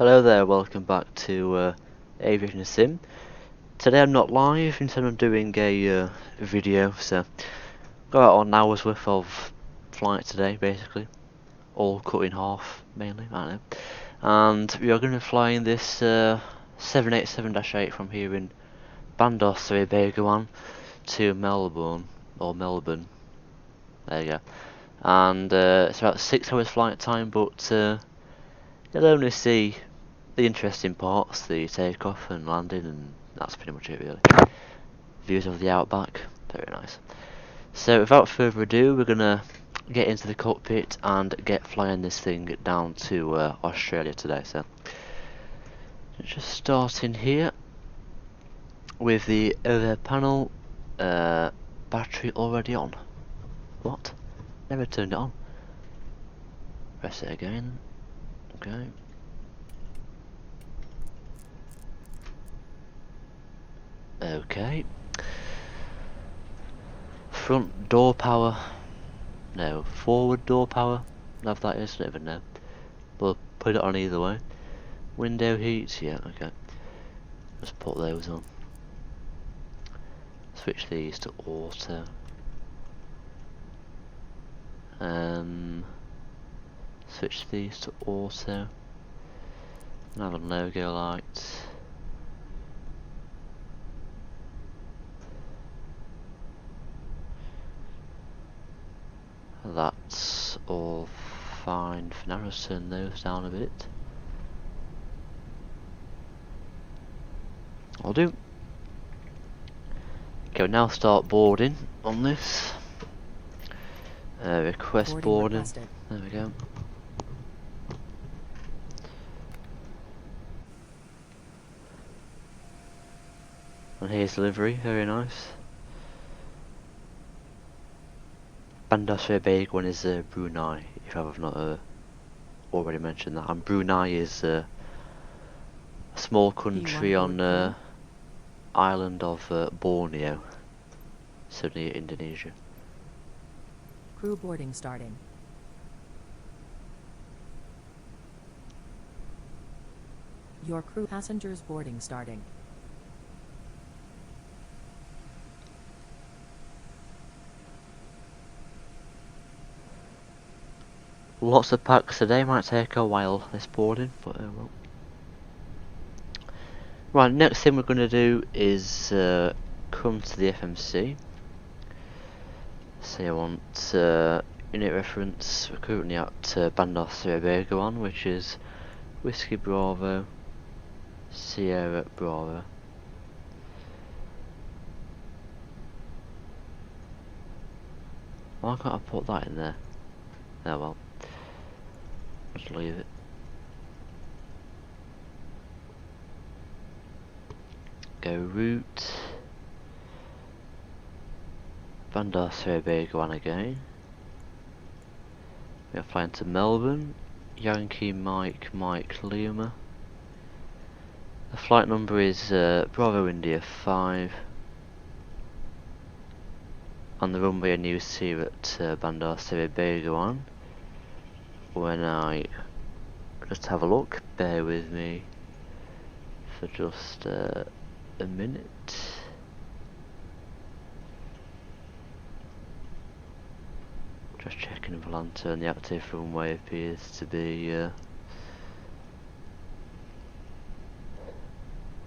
Hello there, welcome back to Aviation Sim. Today I'm not live, instead I'm doing a video, so got about an hour's worth of flight today, basically. All cut in half, mainly, I don't know. And we are going to be flying this 787-8 from here in Bandar Seri Begawan to Melbourne, or Melbourne. There you go. And it's about 6 hours flight time, but you'll only see the interesting parts, the takeoff and landing, and that's pretty much it really. Views of the outback, very nice. So without further ado, we're gonna get into the cockpit and get flying this thing down to Australia today. So just starting here with the overhead panel, battery already on. What? Never turned it on. Press it again. Okay. Okay. Front door power. No, forward door power. If that is, I don't even know. But put it on either way. Window heat, yeah, okay. Just put those on. Switch these to auto. Switch these to auto. And have a logo light. That's all fine for now. Just turn those down a bit. I'll do. Okay, we'll now start boarding on this. Request boarding. There we go. And here's delivery, very nice. Bandar Seri Begawan is Brunei, if I've not already mentioned that. And Brunei is a small country on island of Borneo, so near Indonesia. Crew boarding starting. Your crew passengers boarding starting. Lots of packs today, might take a while this boarding, but well. Right, next thing we're going to do is come to the FMC. So I want unit reference. We're currently at Bandar Seri Begawan, which is Whiskey Bravo, Sierra Bravo. Why can't I put that in there? Oh well. Just leave it. Go route. Bandar Seri Begawan again. We are flying to Melbourne. Yankee Mike Lima. The flight number is Bravo India 5. On the runway and news here at Bandar Seri Begawan. When I just have a look, bear with me for just a minute. Just checking the lantern, the active runway appears to be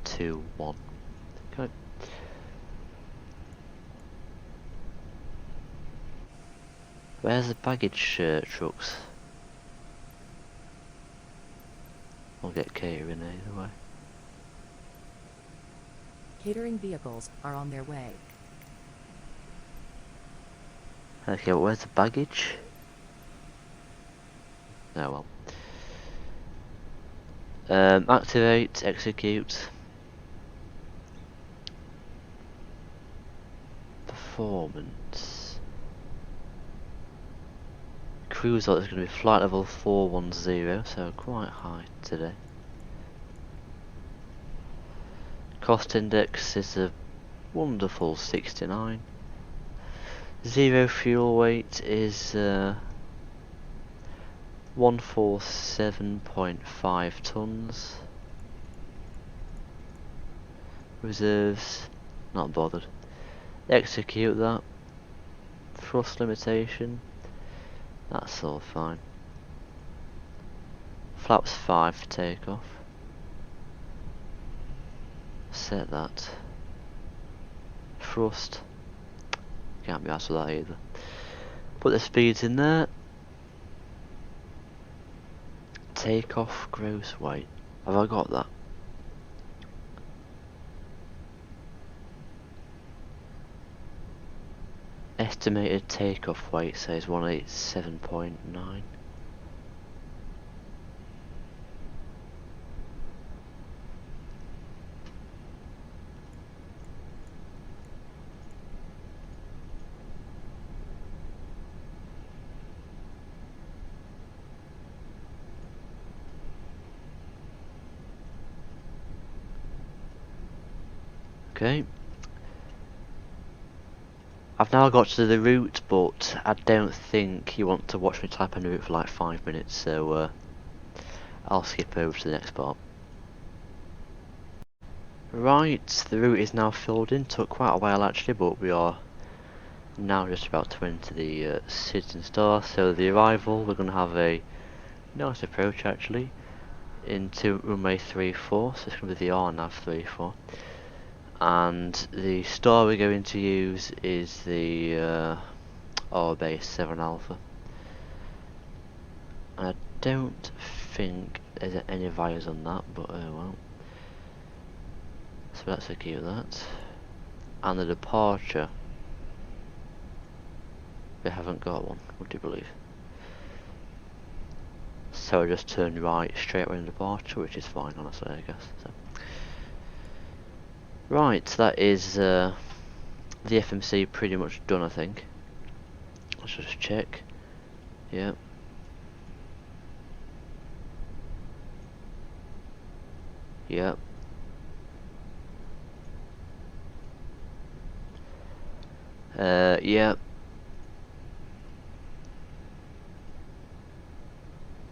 2-1. Okay. Where's the baggage trucks? I'll get catering either way. Catering vehicles are on their way. Okay, but where's the baggage? Oh well. Activate, execute. Performance. Cruise is going to be flight level 410, so quite high today. Cost index is a wonderful 69. Zero fuel weight is 147.5 tons. Reserves, not bothered. Execute that. Thrust limitation, that's all fine. Flaps 5 for takeoff. Set that. Thrust, can't be asked with that either. Put the speeds in there. Takeoff gross weight. Have I got that? Estimated takeoff weight says 187.9. Okay. I've now got to the route, but I don't think you want to watch me type in the route for like 5 minutes, so I'll skip over to the next part. Right, the route is now filled in. Took quite a while actually, but we are now just about to enter the Citizen Star. So the arrival, we're going to have a nice approach actually into runway 34, so it's going to be the RNAV 34. And the star we're going to use is the base 7 Alpha. I don't think there's any vires on that, but well. So let's execute that. And the departure, we haven't got one, would you believe? So I just turned right straight away in departure, which is fine honestly, I guess. So. Right, that is the FMC pretty much done, I think. Let's just check. Yep. Yep. Yep.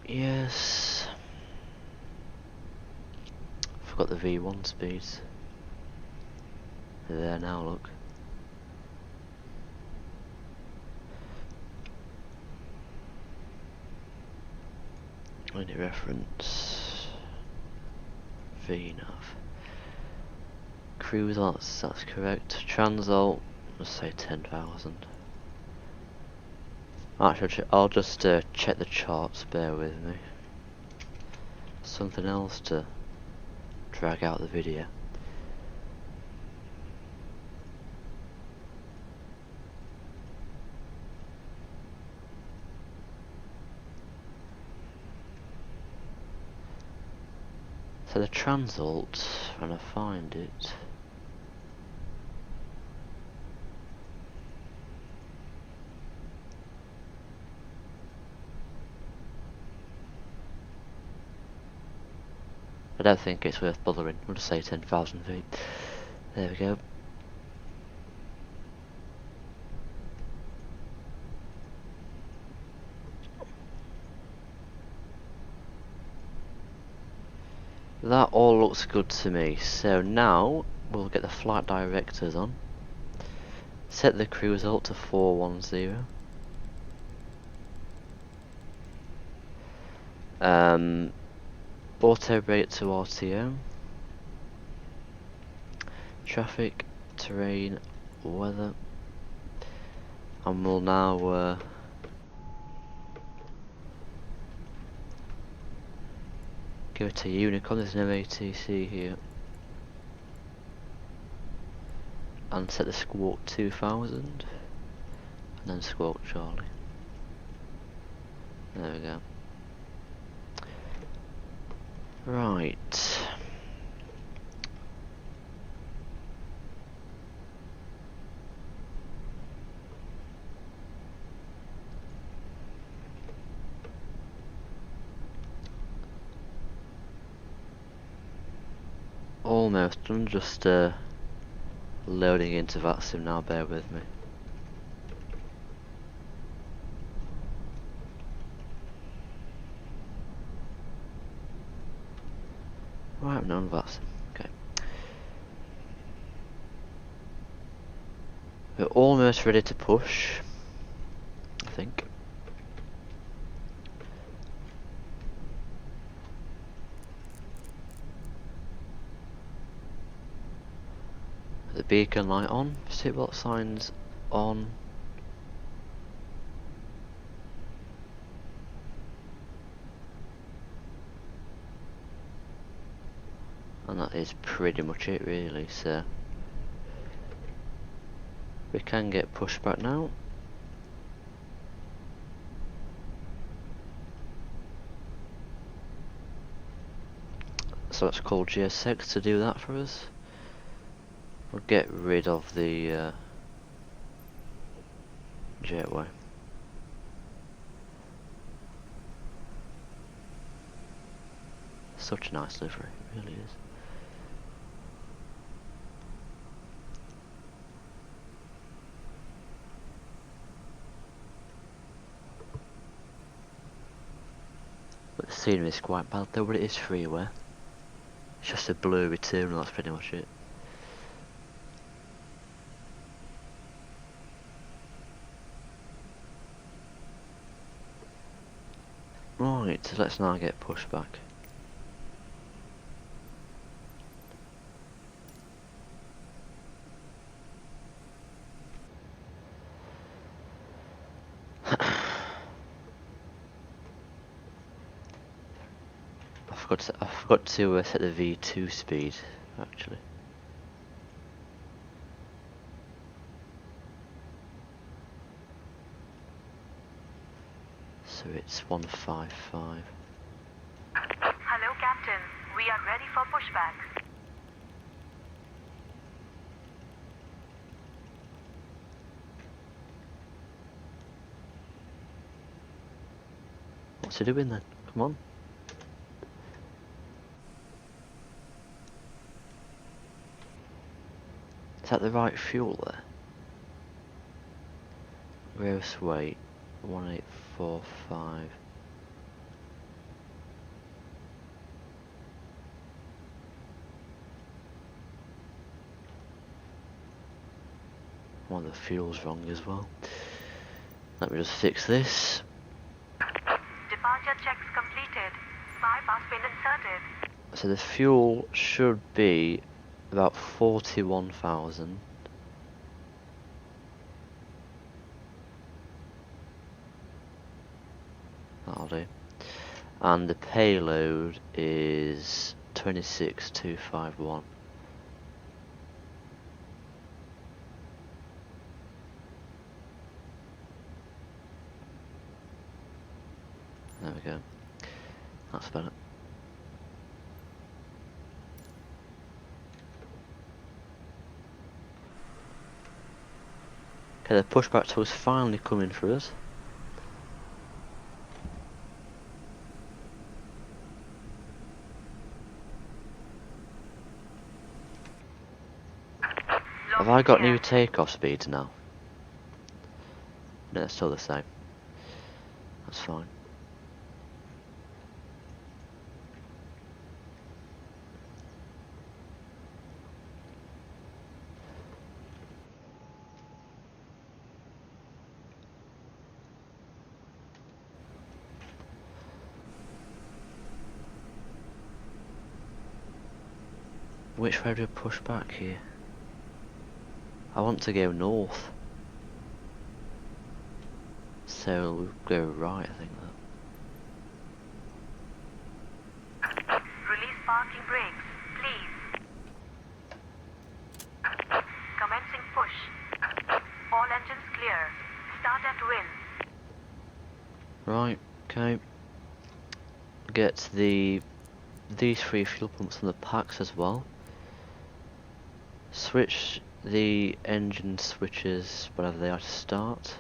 Yes. Forgot the V1 speeds. They're there now, look. Any reference? VNav. Cruise, that's correct. Transalt, let's say 10,000. Actually, I'll just check the charts, bear with me. Something else to drag out the video. So the Transalt, when I find it, I don't think it's worth bothering. We'll just say 10,000 feet. There we go. That all looks good to me. So now we'll get the flight directors on. Set the cruise alt to 410. Auto brake to RTO. Traffic, terrain, weather. And we'll now go to Unicorn. There's no ATC here. And set the squawk 2000. And then squawk Charlie. There we go. Right. Almost done, just loading into VATSIM now, bear with me. Right, none of that. Okay. We're almost ready to push, I think. The beacon light on, seatbelt signs on. And that is pretty much it really, so we can get pushed back now. So let's call GS6 to do that for us. We'll get rid of the jetway. Such a nice livery, it really is. But the scenery is quite bad though, but it is freeway. It's just a blurry turn, that's pretty much it. Right, so let's now get pushed back. I forgot to set the V2 speed, actually. So it's 155. Hello, Captain. We are ready for pushback. What's he doing then? Come on. Is that the right fuel there? Gross weight 1845. Well, the fuel's wrong as well. Let me just fix this. Departure checks completed. Bypass pin inserted. So the fuel should be about 41,000. That'll do. And the payload is 26,251. There we go. That's better. Okay, the pushback tool's finally coming for us. Have I got new takeoff speeds now? No, it's still the same. That's fine. Which way do we push back here? I want to go north. So we'll go right, I think that. Release parking brakes, please. Commencing push. All engines clear. Start at wind. Right, okay. Get these 3 fuel pumps on the packs as well. Switch the engine switches, whatever they are, to start.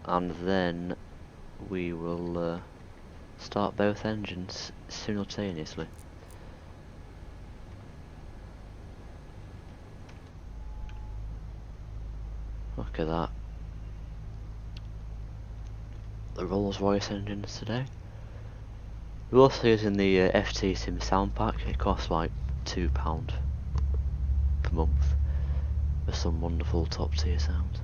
And then we will start both engines simultaneously. Look at that. The Rolls-Royce engines today. We're also using the FT Sim sound pack. It costs like £2 per month for some wonderful top tier sound.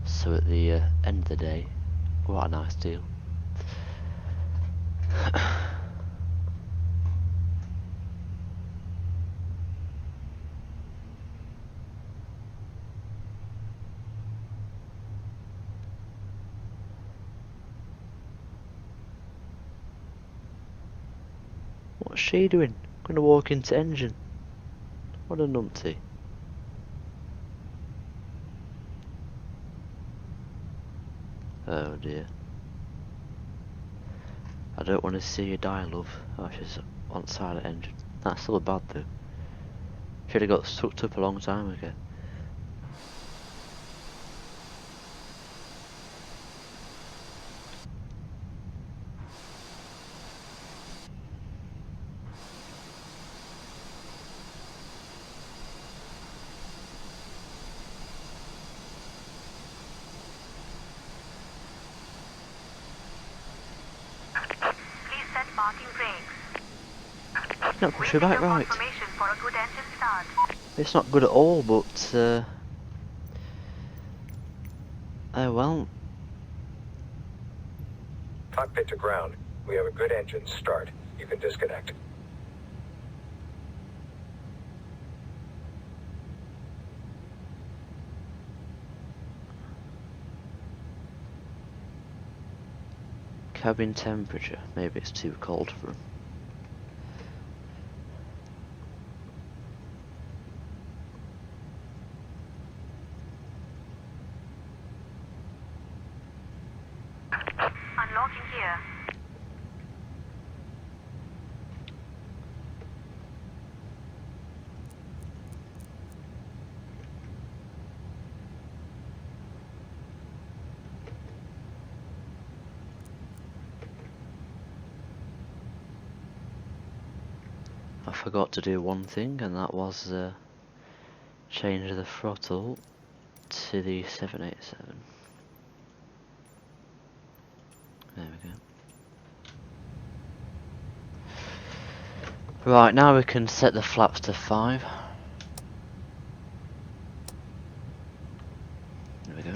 So at the end of the day, quite a nice deal. What's she doing? Gonna walk into engine. What a numpty. Oh dear. I don't want to see you die, love. Oh, she's on silent engine. That's still bad though. Should have got sucked up a long time ago. Please set parking brakes. Not push her back Waiting your right. confirmation for a good engine start. It's not good at all, but oh well. Cockpit to ground. We have a good engine start. You can disconnect. Cabin temperature. Maybe it's too cold for him. Unlocking gear. I forgot to do one thing, and that was change the throttle to the 787. There we go. Right, now we can set the flaps to 5. There we go.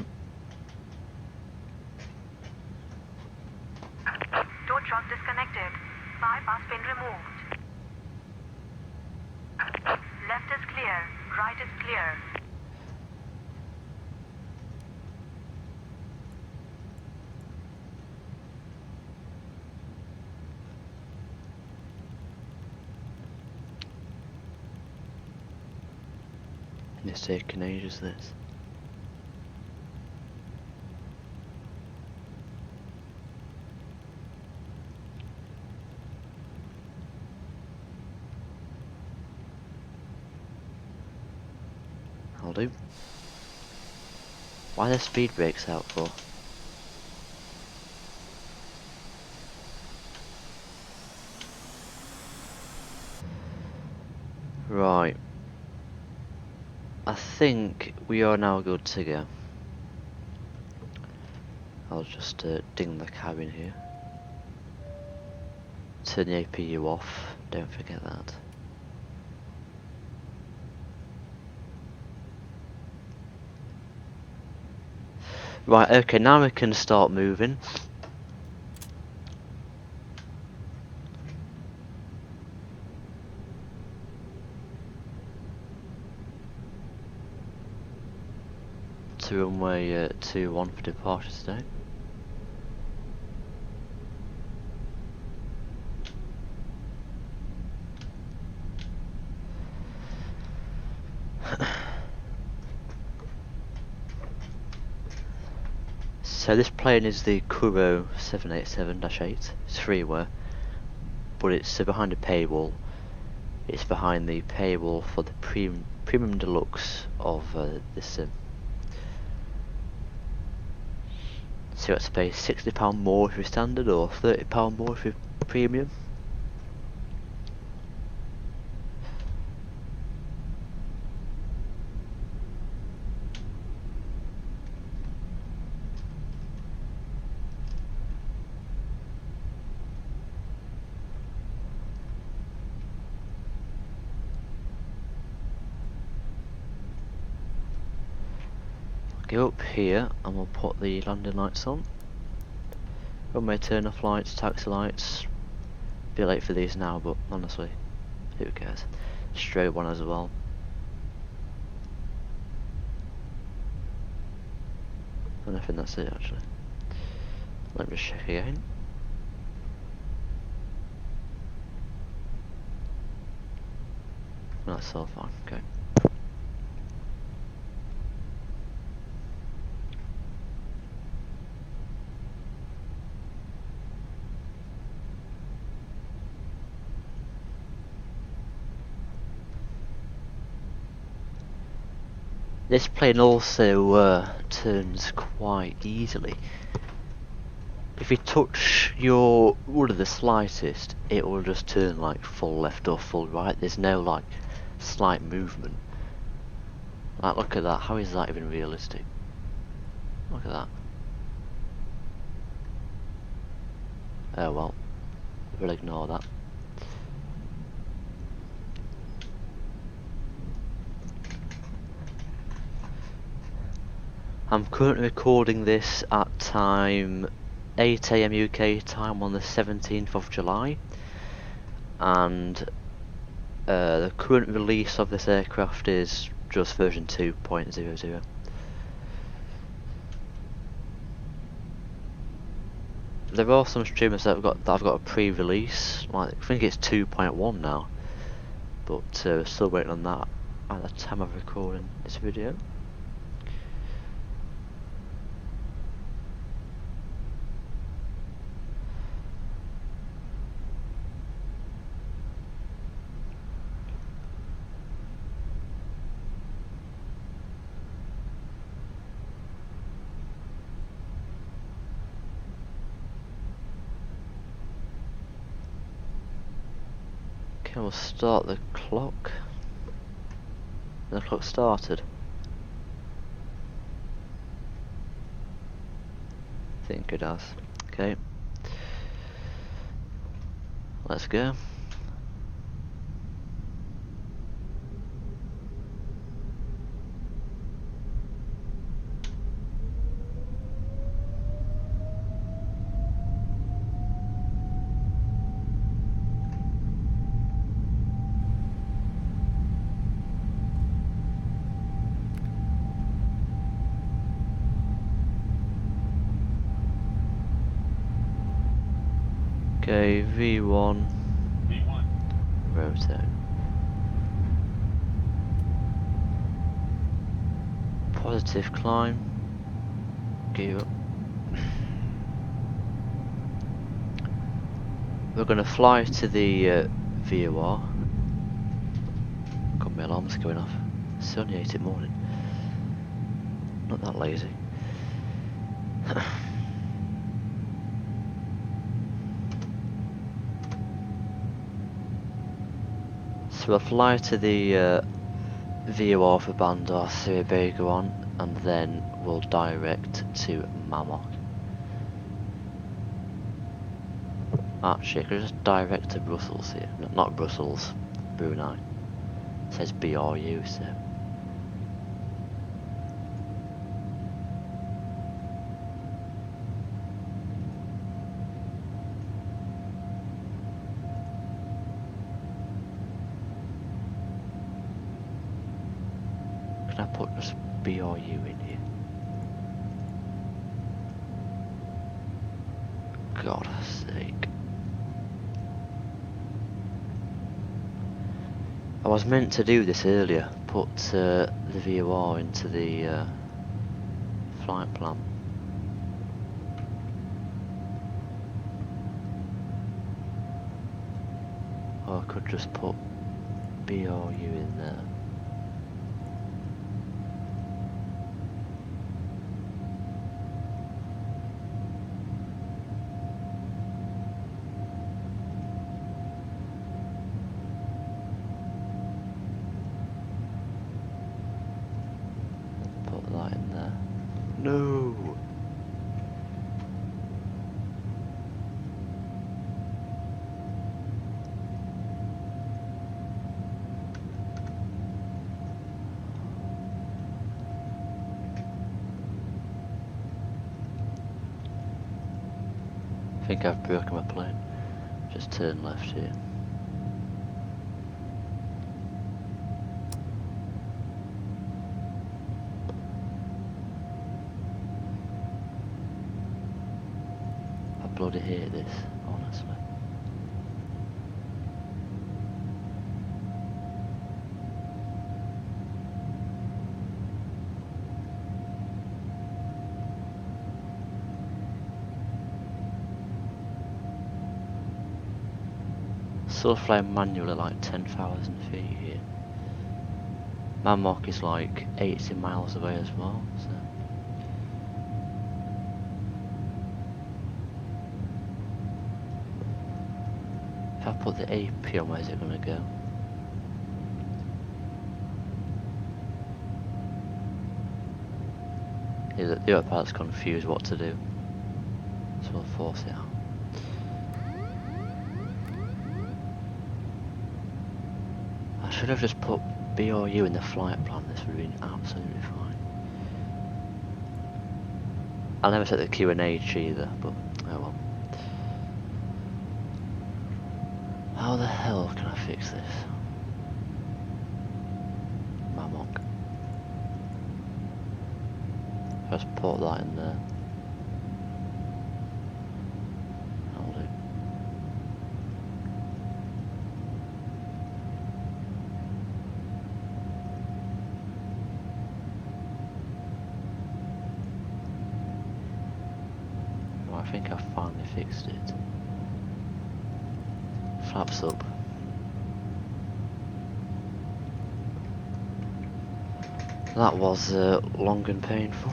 Tow truck disconnected. Bypass pin removed. Left is clear. Right is clear. It's taking ages, this. I'll do. Why are the speed brakes out for? Right. I think we are now good to go. I'll just ding the cabin here. Turn the APU off, don't forget that. Right, okay, now we can start moving. To runway 21 for departure today. So this plane is the Kuro 787-8. It's freeware, but it's behind a paywall. It's behind the paywall for the premium deluxe of this sim. So you have to pay £60 more if you're standard, or £30 more if you're premium. go up here and we'll put the landing lights on. Runway turn off lights, taxi lights. Be late for these now, but honestly, who cares? Straight one as well. And I think that's it actually. Let me just check again. That's all fine, okay. This plane also turns quite easily. If you touch your rudder the slightest, it will just turn like full left or full right. There's no like slight movement. Like look at that, how is that even realistic? Look at that. Oh well, we'll ignore that. I'm currently recording this at time 8 AM UK time on the 17th of July, and the current release of this aircraft is just version 2.00. There are some streamers that I've got a pre-release, like I think it's 2.1 now, but still waiting on that at the time of recording this video. Okay, we'll start the clock. The clock started. I think it has. Okay. Let's go. Okay, V1. Rotate. Positive climb. Gear up. We're gonna fly to the VOR. Got my alarms going off. It's only 8 in the morning. Not that lazy. So we'll fly to the VOR for Bandar Seri Begawan, and then we'll direct to Mamok. Actually, I could just direct to Brussels here. No, not Brussels, Brunei. It says BRU, so. Can I put just BRU in here? God's sake. I was meant to do this earlier, put the VOR into the flight plan. Or I could just put BRU in there. Put that in there. No! I think I've broken my plane. Just turn left here. I bloody hate this, honestly. Still flying manually like 10,000 feet here. My mark is like 80 miles away as well, so. If I put the AP on, where's it gonna go? Yeah, the other part's confused what to do, so we'll force it out. I should have just put B or U in the flight plan, this would have been absolutely fine. I'll never set the Q and H either, but oh well. How the hell can I fix this? My mock. Just put that in there. That'll do. Well, I think I finally fixed it. Flaps up. That was long and painful.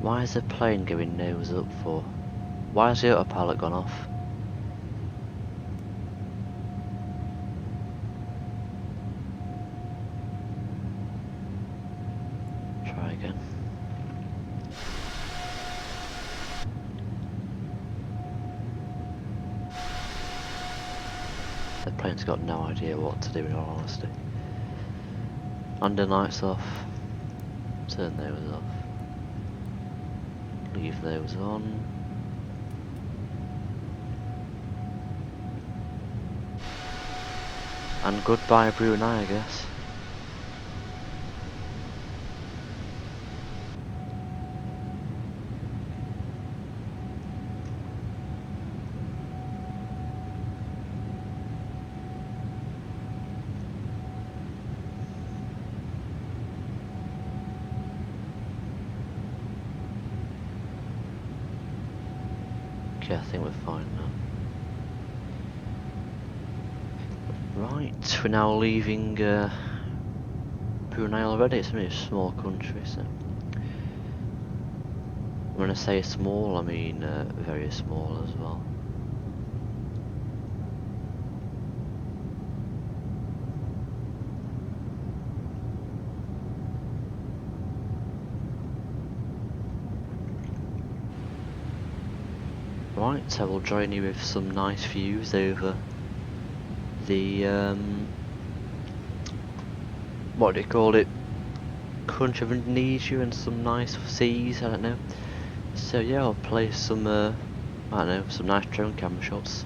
Why is the plane going nose up for? Why has the autopilot gone off? Try again. The plane's got no idea what to do in all honesty. Landing lights off. Turn those off. Leave those on. And goodbye Brunei, I guess. Okay, I think we're fine now. Right, we're now leaving Brunei already. It's only a small country, so when I say small, I mean very small as well. Right, so we'll join you with some nice views over the what do you call it, country of Indonesia, and some nice seas, I don't know. So yeah, I'll play some I don't know, some nice drone camera shots.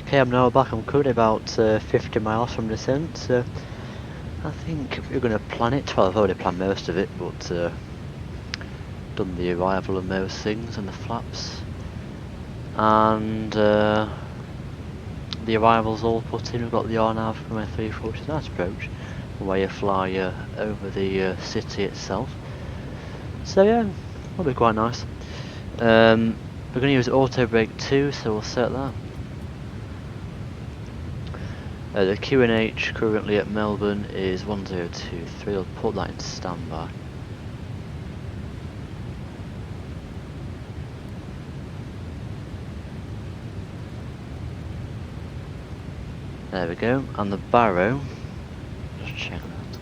Okay, I'm now back. I'm currently about 50 miles from descent, so I think we're going to plan it. Well, I've already planned most of it, but done the arrival of most things and the flaps, and the arrival's all put in. We've got the RNAV from F34, which is a nice approach, where you fly over the city itself. So yeah, that'll be quite nice. We're going to use auto brake 2, so we'll set that. The QNH currently at Melbourne is 1023. I'll put that in standby. There we go. And the Barrow, just check that.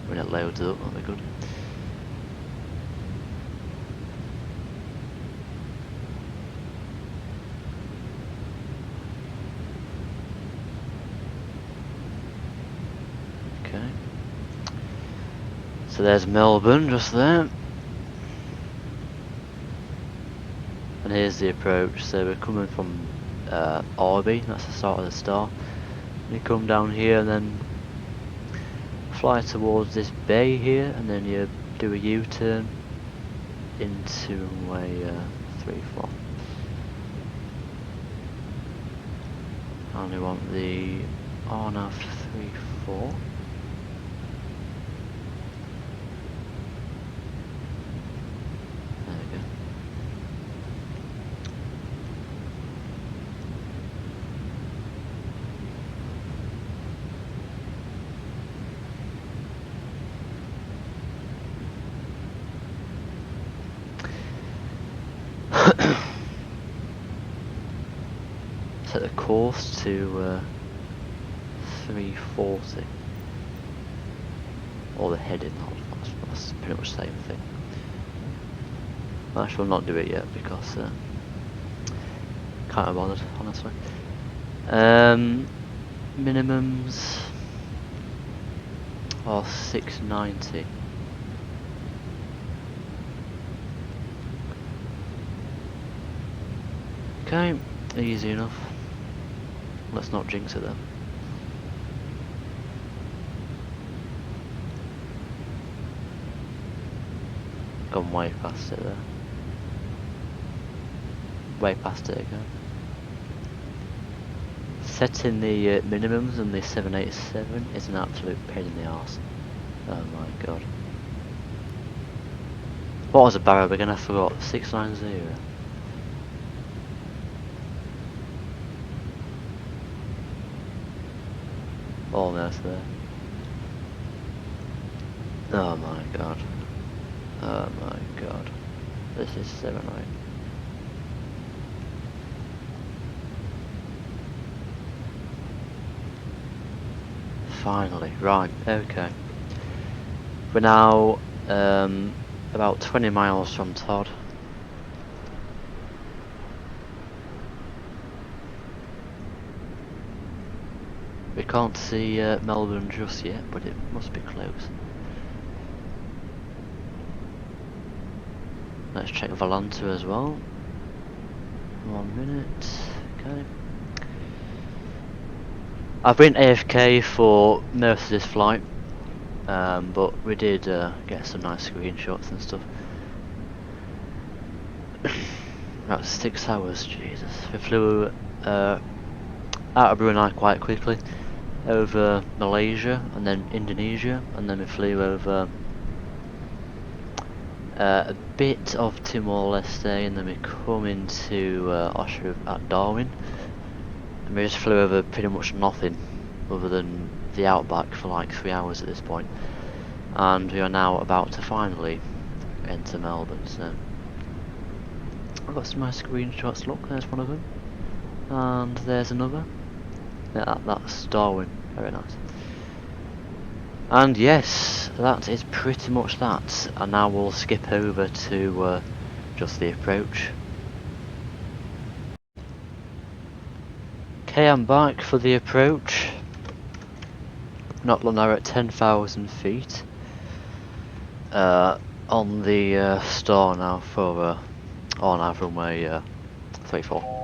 When it loads up, that'll be good. So there's Melbourne just there, and here's the approach. So we're coming from Orby, that's the start of the star. You come down here and then fly towards this bay here, and then you do a U-turn into runway 34. And we want the RNAV 34. Set the course to 340, or the heading. That's pretty much the same thing. Actually, we'll not do it yet because can't be bothered, honestly. Minimums are 690. Okay, easy enough. Let's not jinx it then. Gone way past it there. Way past it again. Setting the minimums on the 787 is an absolute pain in the arse. Oh my god. What was the Barrow again? I forgot. 690. Almost there. Oh my god. Oh my god. This is 7-8. finally. Right, okay. We're now about 20 miles from Todd. We can't see Melbourne just yet, but it must be close. Let's check Valanta as well. 1 minute. Okay. I've been AFK for most of this flight, but we did get some nice screenshots and stuff. About 6 hours, Jesus. We flew out of Brunei quite quickly, over Malaysia and then Indonesia, and then we flew over a bit of Timor-Leste, and then we come into Australia at Darwin, and we just flew over pretty much nothing other than the outback for like 3 hours at this point, and we are now about to finally enter Melbourne. So I've got some nice screenshots. Look, there's one of them, and there's another. Yeah, that's Darwin. Very nice. And yes, that is pretty much that. And now we'll skip over to just the approach. Okay, I'm back for the approach. Not long now at 10,000 feet. On the star now for on our runway 34.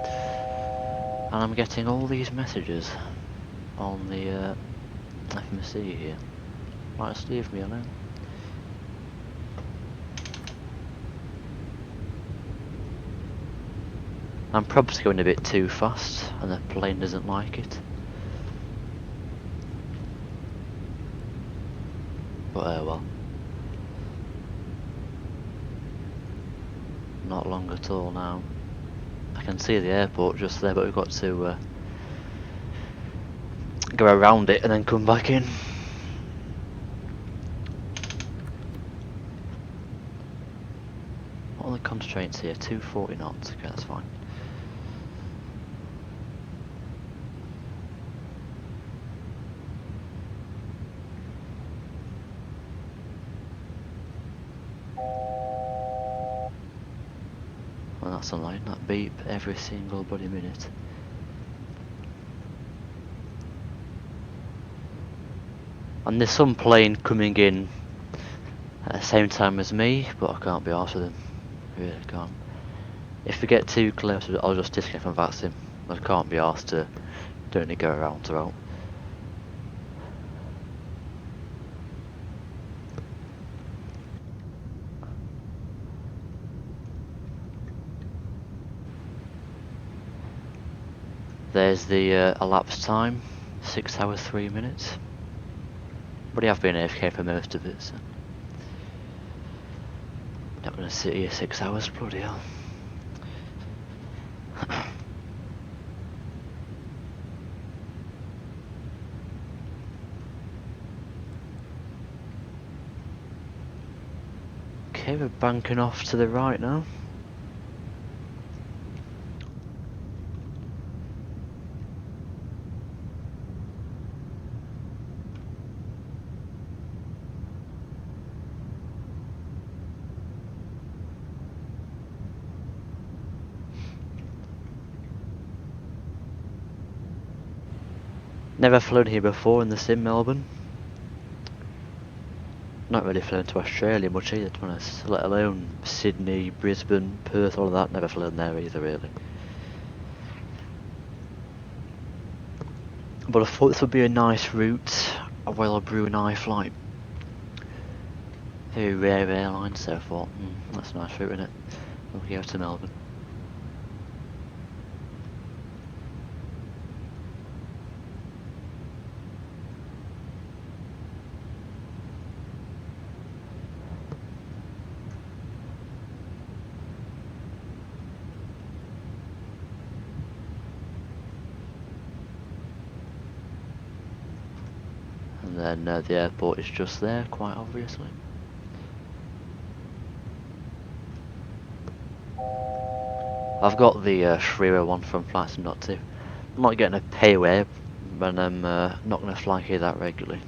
And I'm getting all these messages on the FMC here. Right, just leave me alone. I'm probably going a bit too fast, and the plane doesn't like it. But well. Not long at all now. I can see the airport just there, but we've got to go around it and then come back in. What are the constraints here? 240 knots. Okay, that's fine. Well, that's annoying. That beep every single bloody minute. And there's some plane coming in at the same time as me, but I can't be arsed with them. I really can't. If we get too close, I'll just disconnect from VATSIM. I can't be asked to do any go around throughout. There's the elapsed time, 6 hours 3 minutes. But I have been AFK for most of it, so not gonna sit here 6 hours, bloody hell. Okay, we're banking off to the right now. Never flown here before in the sim, Melbourne. Not really flown to Australia much either, to be honest, let alone Sydney, Brisbane, Perth, all of that. Never flown there either, really. But I thought this would be a nice route while a Brunei flight. Very rare airline, so I thought, that's a nice route, isn't it? We'll go to Melbourne. And then the airport is just there, quite obviously. I've got the 301 from Flight Sim.2. I'm not getting a pay away when I'm not going to fly here that regularly.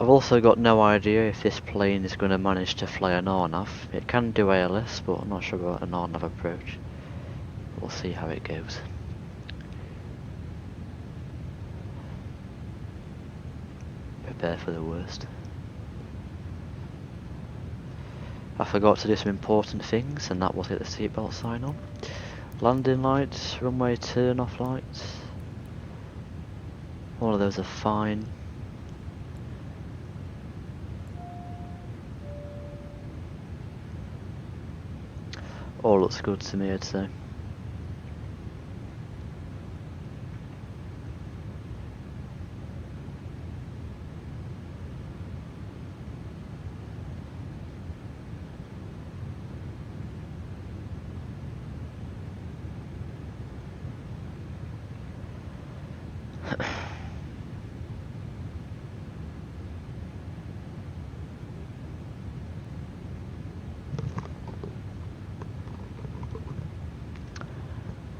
I've also got no idea if this plane is going to manage to fly an RNAV. It can do ALS, but I'm not sure about an RNAV approach. We'll see how it goes. Prepare for the worst. I forgot to do some important things, and that was get the seatbelt sign on. Landing lights, runway turn off lights. All of those are fine. All looks good to me, I'd say.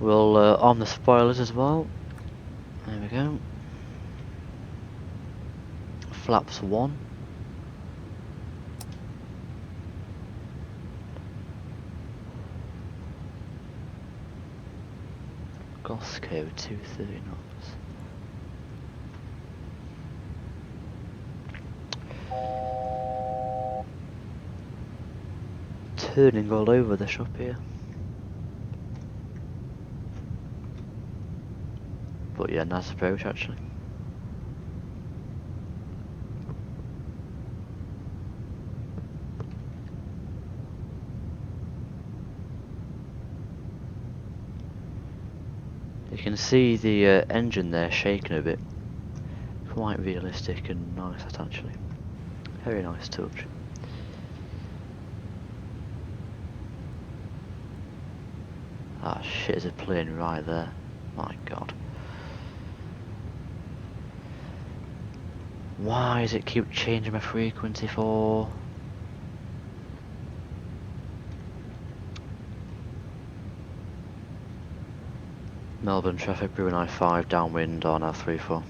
We'll arm the spoilers as well. There we go. Flaps 1. Gosco 230 knots. Turning all over the shop here. But yeah, nice approach actually. You can see the engine there shaking a bit. Quite realistic and nice that actually. Very nice touch. Ah shit, there's a plane right there. My god. Why does it keep changing my frequency for? Melbourne traffic, Brunei 5, downwind on R34.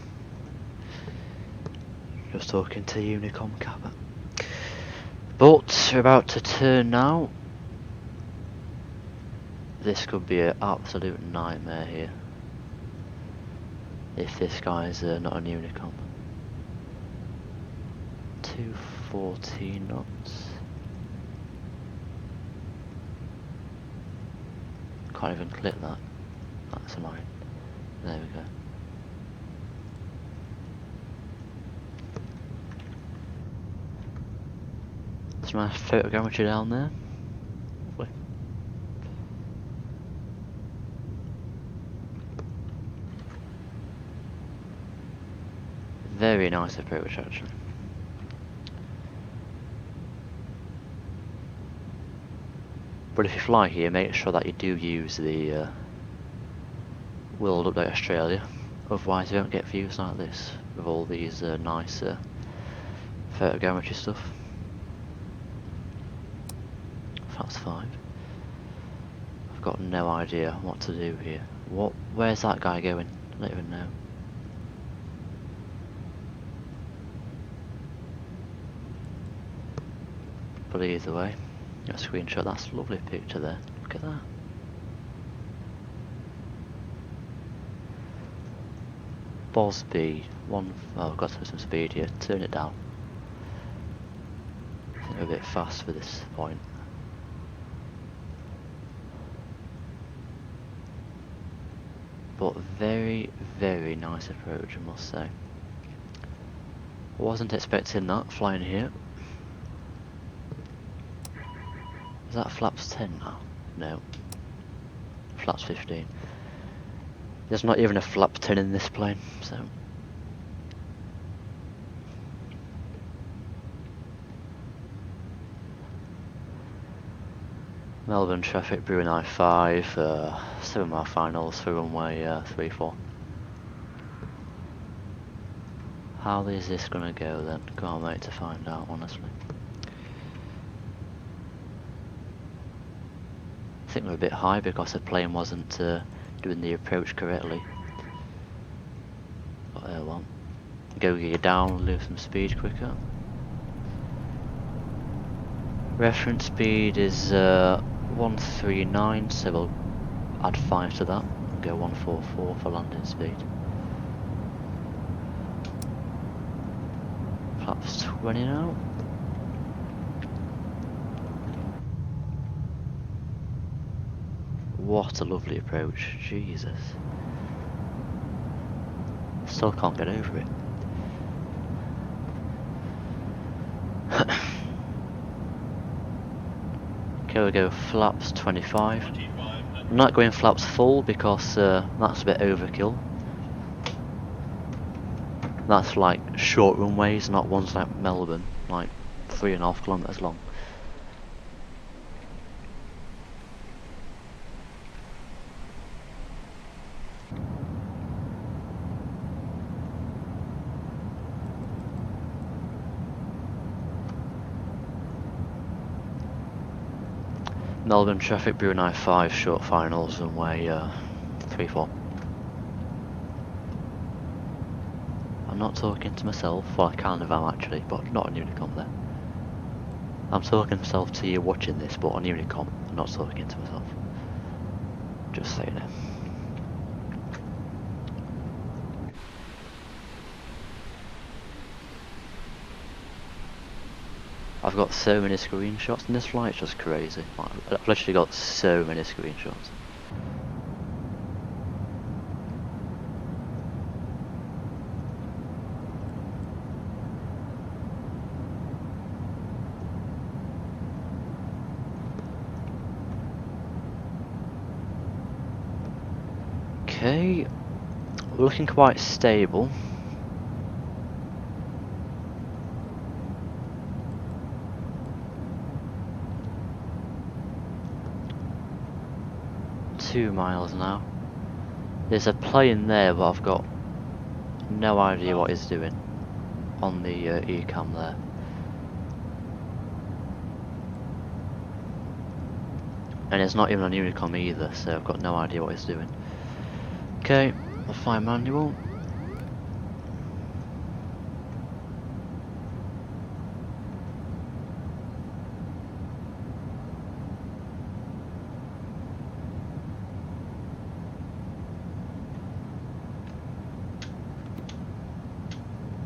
Just talking to Unicom Kappa. But we're about to turn now. This could be an absolute nightmare here. If this guy's not on Unicom. 214 knots. Can't even click that. That's annoying. There we go. There's my photogrammetry down there. Lovely. Very nice approach actually. But if you fly here, make sure that you do use the World Update Australia, otherwise you don't get views like this with all these nice photogrammetry stuff. That's 5. I've got no idea what to do here. Where's that guy going? I don't even know. But either way, a screenshot. That's a lovely picture there. Look at that. Bosby, oh, I've got to put some speed here. Turn it down. I think we're a bit fast for this point. But very, very nice approach, I must say. Wasn't expecting that flying here. Is that flaps 10 now? No. Flaps 15. There's not even a flap 10 in this plane, so. Melbourne traffic, Brunei 5, 7 mile finals for runway 34. How is this gonna go then? Can't wait to find out, honestly. I think we're a bit high because the plane wasn't doing the approach correctly. But well, go gear down, lose some speed quicker. Reference speed is 139, so we'll add 5 to that and go 144 for landing speed. Flaps 20 now. What a lovely approach, Jesus. Still can't get over it. Okay, we go flaps 25. I'm not going flaps full because that's a bit overkill. That's like short runways, not ones like Melbourne, like 3.5 kilometers long. Melbourne traffic, Brunei 5, short finals, runway 34. I'm not talking to myself, well I kind of am actually, but not on Unicom there. I'm talking myself to you watching this, but on Unicom, I'm not talking to myself. Just so you know. I've got so many screenshots in this flight, it's just crazy. Like, I've literally got so many screenshots. Okay, we're looking quite stable. Two miles now. There's a plane there, but I've got no idea what it's doing on the ecam there. And it's not even on Unicom either, so I've got no idea what it's doing. Okay, I'll find manual.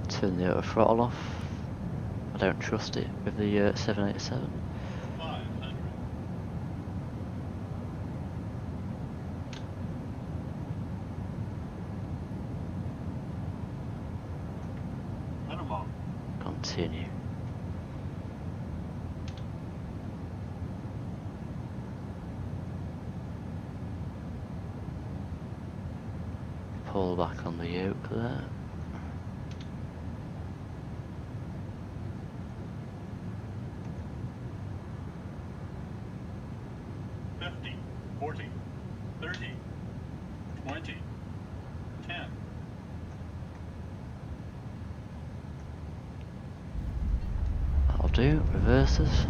Turn the auto throttle off. I don't trust it with the 787. Continue. Pull back on the yoke there. That'll do, reverses.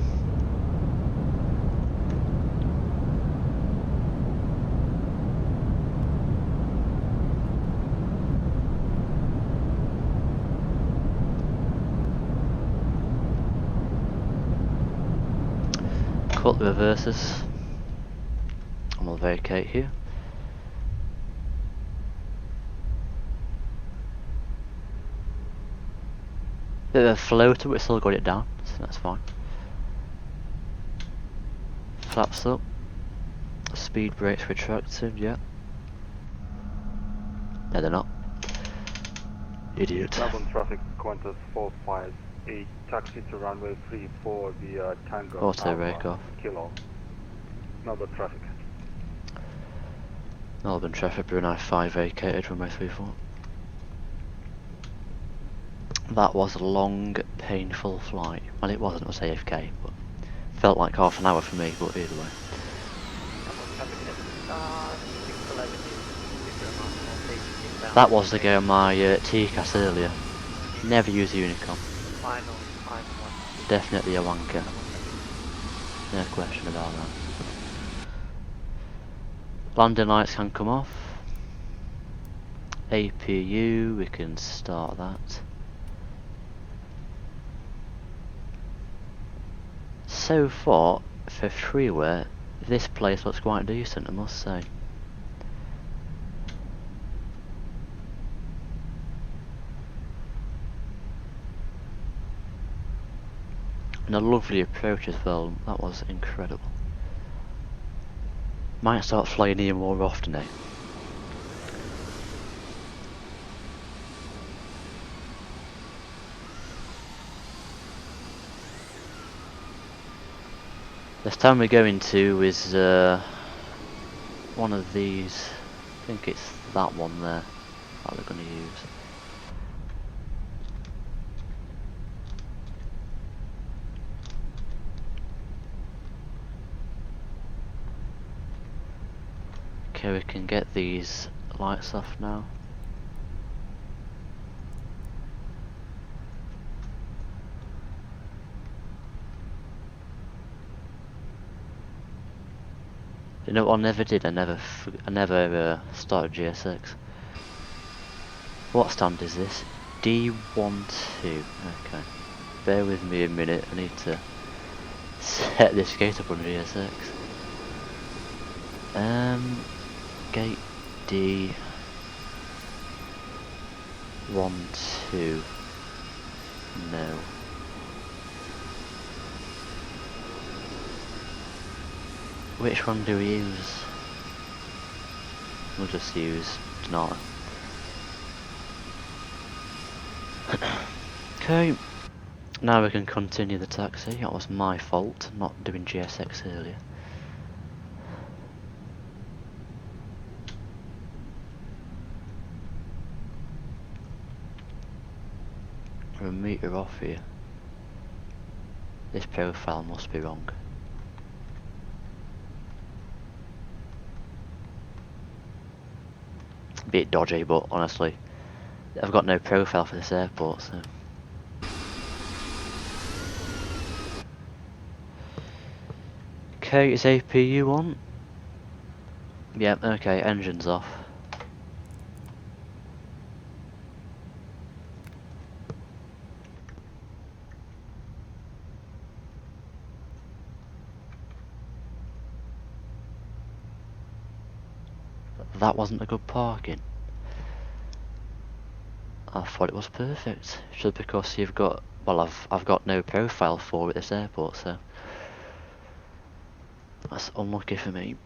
Cut the reverses. And we'll vacate here. Bit of a floater, but we still got it down, so that's fine. Flaps up. Speed brakes retracted, yeah. No, they're not. Idiot. Melbourne traffic, Qantas 458, taxi to runway 34 via Tango Auto rake Alpha off. Kilo. Melbourne traffic. Melbourne traffic, Brunei 5 vacated, runway 34. That was a long, painful flight. Well, it wasn't, it was AFK, but felt like half an hour for me, but either way. That was the go on my TCAS earlier. Never use Unicom. Definitely a wanker. No question about that. Landing lights can come off. APU, we can start that. So far, for freeware, this place looks quite decent, I must say. And a lovely approach as well, that was incredible. Might start flying here more often, eh? This town we're going to is one of these. I think it's that one there that we're going to use. Okay, we can get these lights off now. You know what I never did? I never started GSX. What stand is this? D12. Okay. Bear with me a minute. I need to set this gate up on GSX. Gate D12. No. Which one do we use? We'll just use Denata. Okay, now we can continue the taxi. That was my fault, not doing GSX earlier. We're a meter off here. This profile must be wrong. Bit dodgy, but honestly, I've got no profile for this airport, so. Okay, is APU on? Yep, okay, engine's off. That wasn't a good parking. I thought it was perfect. Just because you've got, well, I've got no profile for at this airport, so that's unlucky for me.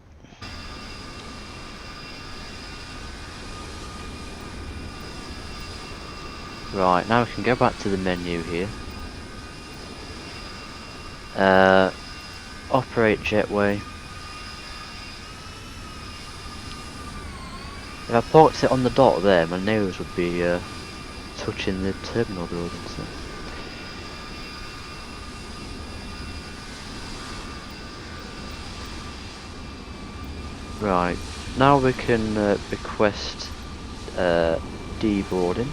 Right, now we can go back to the menu here. Operate jetway. If I parked it on the dot there, my nose would be touching the terminal building. So. Right, now we can request deboarding.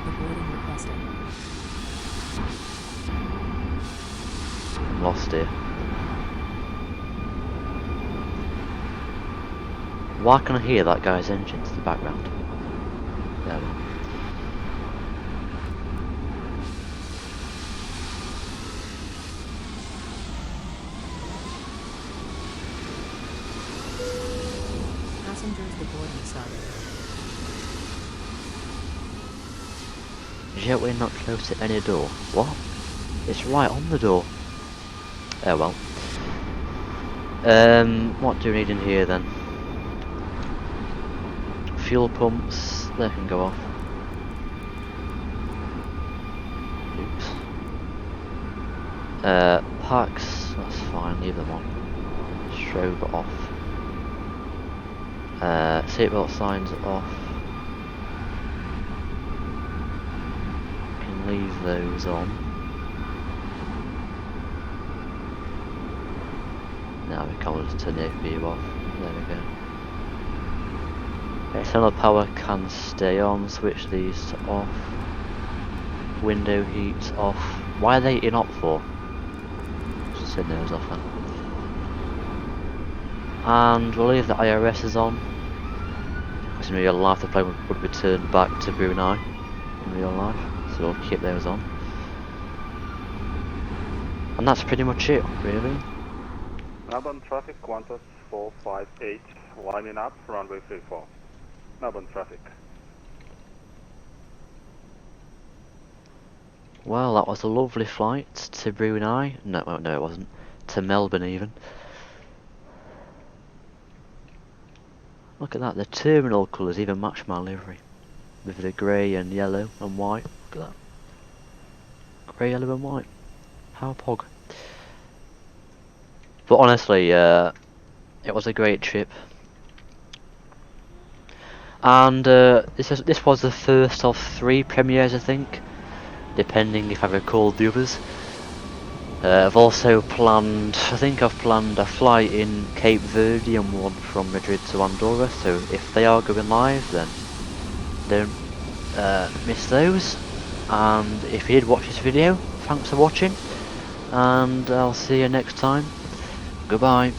Boarding requested. I'm lost here. Why can I hear that guy's engine in the background? There we go. Passengers, the boarding started. Jetway not close to any door. What? It's right on the door. Oh well. What do we need in here then? fuel pumps, they can go off. Oops. Packs, that's fine, leave them on. Strobe off. Seatbelt signs off. Can leave those on. Now we can just turn the view off. There we go. External power can stay on, switch these to off. Window heat off. Why are they in op for? Just turn those off then. And we'll leave the IRS on. Because in real life the plane would return back to Brunei in real life. So we'll keep those on. And that's pretty much it, really. Melbourne traffic, Qantas 458, lining up, runway 34. Melbourne traffic. Well, that was a lovely flight to Brunei. No, no it wasn't. To Melbourne even. Look at that, the terminal colours even match my livery. With the grey and yellow and white. Look at that. Grey, yellow and white. How pog. But honestly, it was a great trip. And this was the first of 3 premieres, I think. Depending if I recall the others. I've also planned, I think I've planned a flight in Cape Verde and one from Madrid to Andorra, so if they are going live then don't miss those. And if you did watch this video, thanks for watching, and I'll see you next time. Goodbye.